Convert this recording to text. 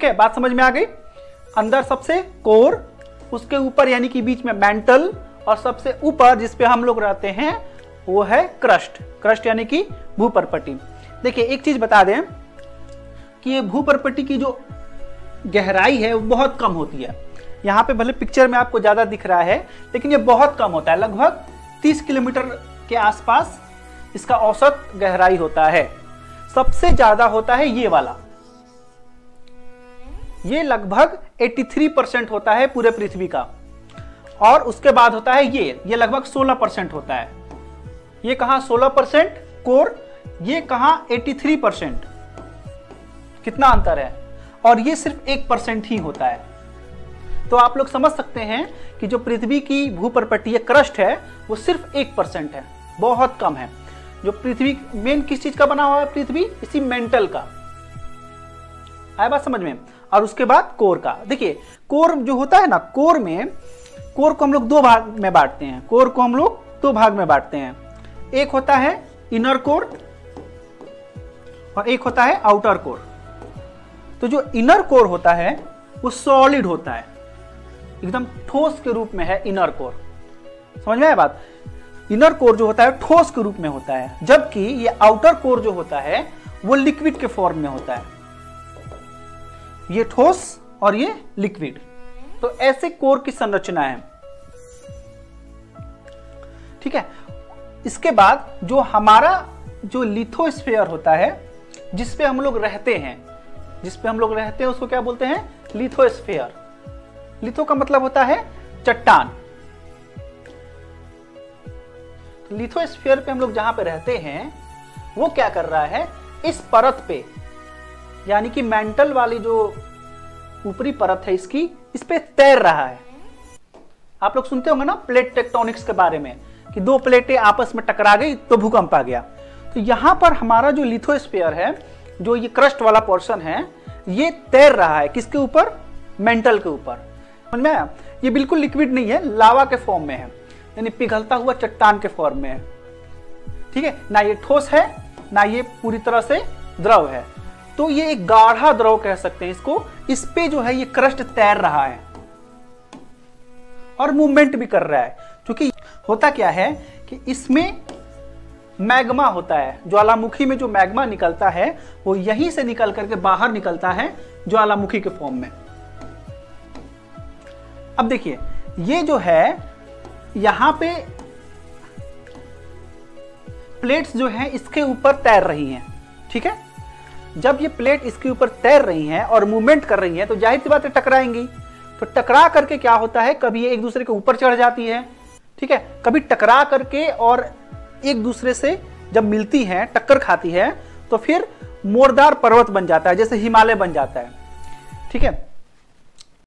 है, बात समझ में आ गई। अंदर सबसे कोर, उसके ऊपर यानी कि बीच में मेंटल, और सबसे ऊपर जिस पे हम लोग रहते हैं वो है क्रस्ट। क्रस्ट यानी कि भूपर्पटी। देखिए एक चीज बता दें कि ये भूपर्पटी की जो गहराई है वो बहुत कम होती है। यहाँ पे भले पिक्चर में आपको ज्यादा दिख रहा है लेकिन ये बहुत कम होता है, लगभग 30 किलोमीटर के आसपास इसका औसत गहराई होता है। सबसे ज्यादा होता है ये वाला, ये लगभग 83% होता है पूरे पृथ्वी का। और उसके बाद होता है ये लगभग 16% होता है। ये कहां 16% कोर, ये कहां 83%। कितना अंतर है, और ये सिर्फ 1% ही होता है। तो आप लोग समझ सकते हैं कि जो पृथ्वी की भूपर्पटीय क्रस्ट है वो सिर्फ 1% है, बहुत कम है। जो पृथ्वी मेन किस चीज का बना हुआ है, पृथ्वी इसी मेंटल का। आया बात समझ में। और उसके बाद कोर का। देखिए कोर जो होता है ना, कोर को हम लोग दो भाग में बांटते हैं। कोर को हम लोग दो भाग में बांटते हैं, एक होता है इनर कोर और एक होता है आउटर कोर। तो जो इनर कोर होता है वो सॉलिड होता है, एकदम ठोस के रूप में है इनर कोर। समझ में आया बात। इनर कोर जो होता है ठोस के रूप में होता है, जबकि ये आउटर कोर जो होता है वो लिक्विड के फॉर्म में होता है। ये ठोस और ये लिक्विड। तो ऐसे कोर की संरचना है, ठीक है। इसके बाद जो हमारा जो लिथोस्फीयर होता है, जिसपे हम लोग रहते हैं, उसको क्या बोलते हैं, लिथोस्फीयर। लिथो का मतलब होता है चट्टान। लिथोस्फीयर पे हम लोग जहां पे रहते हैं वो क्या कर रहा है, इस परत पे यानी कि मेंटल वाली जो ऊपरी परत है इसकी, इस पे तैर रहा है। आप लोग सुनते होंगे ना प्लेट टेक्टोनिक्स के बारे में कि दो प्लेटें आपस में टकरा गई तो भूकंप आ गया। तो यहां पर हमारा जो लिथोस्फीयर है, जो ये क्रस्ट वाला पोर्शन है, ये तैर रहा है किसके ऊपर, मेंटल के ऊपर। समझ में आया। ये बिल्कुल लिक्विड नहीं है, लावा के फॉर्म में है, यानी पिघलता हुआ चट्टान के फॉर्म में है, ठीक है ना। ये ठोस है ना ये पूरी तरह से द्रव है। तो ये एक गाढ़ा द्रव कह सकते हैं इसको। इस पे जो है ये क्रस्ट तैर रहा है और मूवमेंट भी कर रहा है, क्योंकि होता क्या है कि इसमें मैग्मा होता है। ज्वालामुखी में जो मैग्मा निकलता है वो यहीं से निकल करके बाहर निकलता है ज्वालामुखी के फॉर्म में। अब देखिए ये जो है यहां पे प्लेट्स जो है इसके ऊपर तैर रही हैं, ठीक है। जब ये प्लेट इसके ऊपर तैर रही हैं और मूवमेंट कर रही हैं तो जाहिर सी बात है टकराएंगी। तो टकरा करके क्या होता है, कभी ये एक दूसरे के ऊपर चढ़ जाती है, ठीक है, कभी टकरा करके और एक दूसरे से जब मिलती हैं, टक्कर खाती है, तो फिर मोरदार पर्वत बन जाता है, जैसे हिमालय बन जाता है, ठीक है।